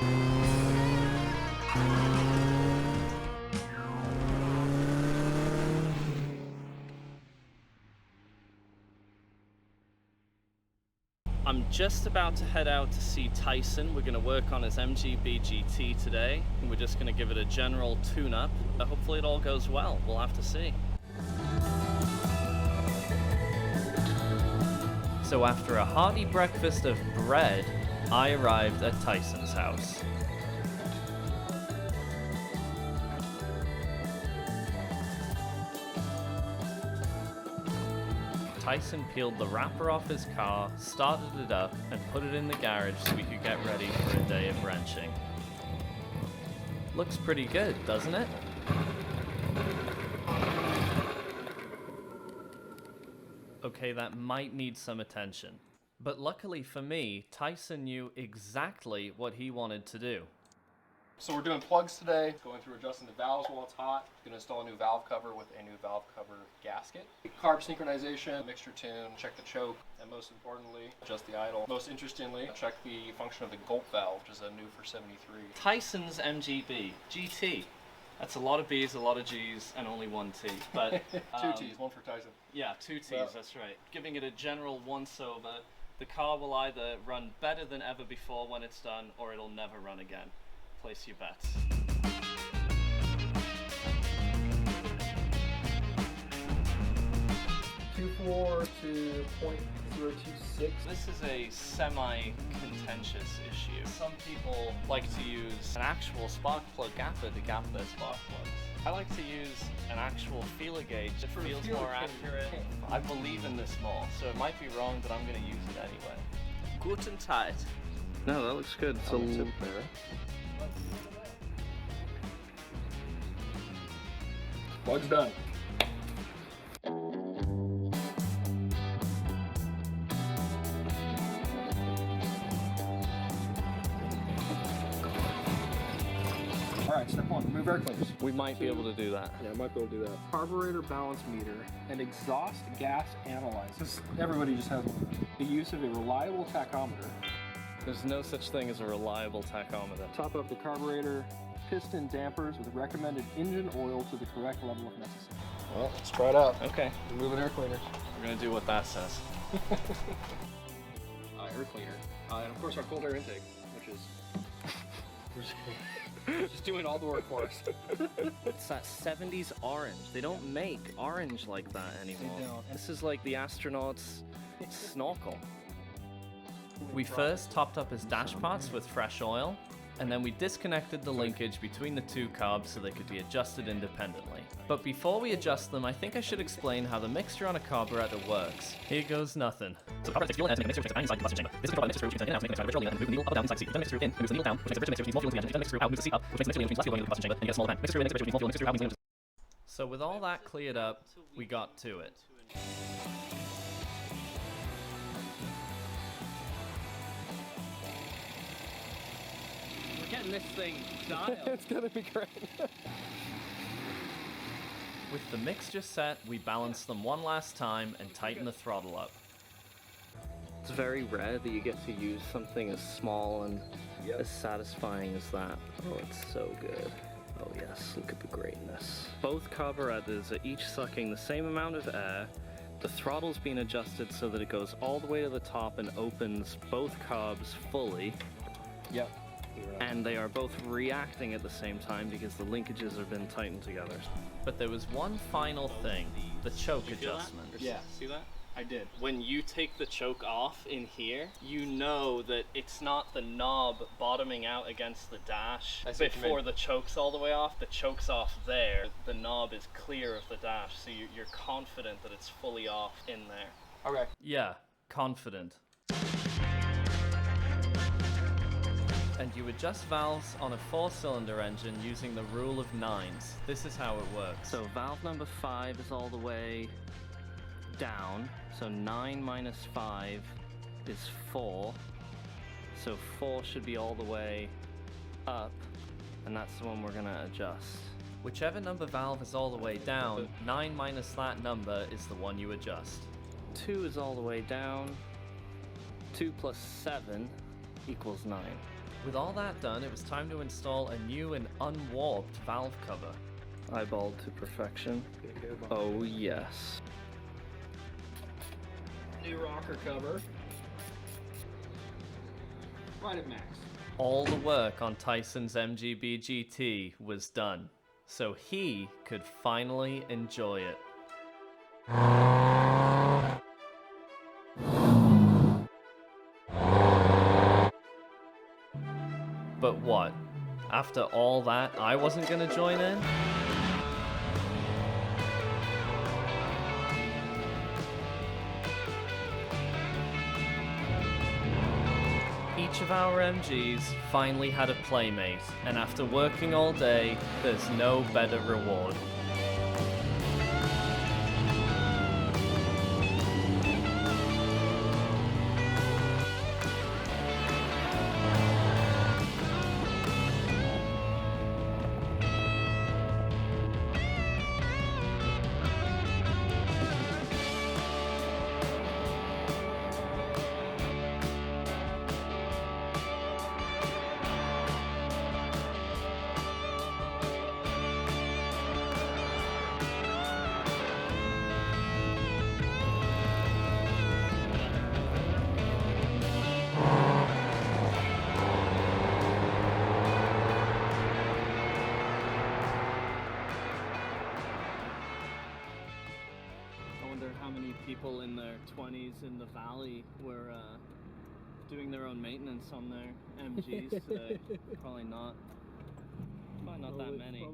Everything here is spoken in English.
I'm just about to head out to see Tyson. We're going to work on his MGB GT today, and we're just going to give it a general tune-up. Hopefully it all goes well. We'll have to see. So after a hearty breakfast of bread, I arrived at Tyson's house. Tyson peeled the wrapper off his car, started it up, and put it in the garage so we could get ready for a day of wrenching. Looks pretty good, doesn't it? Okay, that might need some attention. But luckily for me, Tyson knew exactly what he wanted to do. So we're doing plugs today, going through adjusting the valves while it's hot. Going to install a new valve cover with a new valve cover gasket. Carb synchronization, mixture tune, check the choke, and most importantly, adjust the idle. Most interestingly, check the function of the gulp valve, which is a new for 73. Tyson's MGB GT. That's a lot of B's, a lot of G's, and only one T. But two T's, one for Tyson. Yeah, two T's, Well, that's right. Giving it a general once-over. The car will either run better than ever before when it's done, or it'll never run again. Place your bets. 2.4 to 0.026. This is a semi-contentious issue. Some people like to use an actual spark plug gapper to gap their spark plugs. I like to use an actual feeler gauge. It feels more accurate. I believe in this more, so it might be wrong, but I'm going to use it anyway. Good and tight. No, that looks good. It's a little there. Plug's done. Alright, step one, remove air cleaners. We might be able to do that. Yeah, I might be able to do that. Carburetor balance meter and exhaust gas analyzer. Everybody just has one. The use of a reliable tachometer. There's no such thing as a reliable tachometer. Top up the carburetor, piston dampers with recommended engine oil to the correct level if necessary. Well, let's try it out. Okay. Remove an air cleaner. We're going to do what that says. Air cleaner. And of course our cold air intake, which is just doing all the work for us. It's that 70s orange. They don't make orange like that anymore. They don't. This is like the astronauts' snorkel. We first topped up his dash parts with fresh oil, and then we disconnected the linkage between the two carbs so they could be adjusted independently. But before we adjust them, I think I should explain how the mixture on a carburetor works. Here goes nothing. So the carburetor takes fuel and makes a mixture inside the combustion chamber. This is controlled by the mixture, which you can turn in and out, making the carburetor and move the needle up or down inside the seat. Turn the mixture in, moves the needle down, which makes the mixture, which means more fuel into the engine. Turn the mixture out, moves the seat up, which makes the mixture, which means less fuel going into the combustion chamber, and you get a smaller bang. Mixture in, makes the mixture, which means more fuel, mixture out, means the engine. So with all that cleared up, we got to it. Getting this thing dialed. It's gonna be great. With the mixture set, we balance them one last time and tighten the throttle up. It's very rare that you get to use something as small and as satisfying as that. Oh, it's so good. Oh yes, look at the greatness. Both carburetors are each sucking the same amount of air. The throttle's been adjusted so that it goes all the way to the top and opens both carbs fully. Yep. And they are both reacting at the same time because the linkages have been tightened together. But there was one final thing, the choke adjustment. Yeah, see that? I did. When you take the choke off in here, you know that it's not the knob bottoming out against the dash before the choke's all the way off. The choke's off there. The knob is clear of the dash, so you're confident that it's fully off in there. Okay. Yeah, confident. And you adjust valves on a 4-cylinder engine using the rule of 9s. This is how it works. So valve number 5 is all the way down. So 9 minus 5 is 4. So 4 should be all the way up, and that's the one we're gonna adjust. Whichever number valve is all the way down, 9 minus that number is the one you adjust. 2 is all the way down. 2 plus 7 equals 9. With all that done, it was time to install a new and unwarped valve cover. Eyeballed to perfection. Oh yes. New rocker cover. Right at max. All the work on Tyson's MGB GT was done, so he could finally enjoy it. But what? After all that, I wasn't gonna join in? Each of our MGs finally had a playmate, and after working all day, there's no better reward. I wonder how many people in their 20s in the valley were doing their own maintenance on their MGs today. Probably not that many.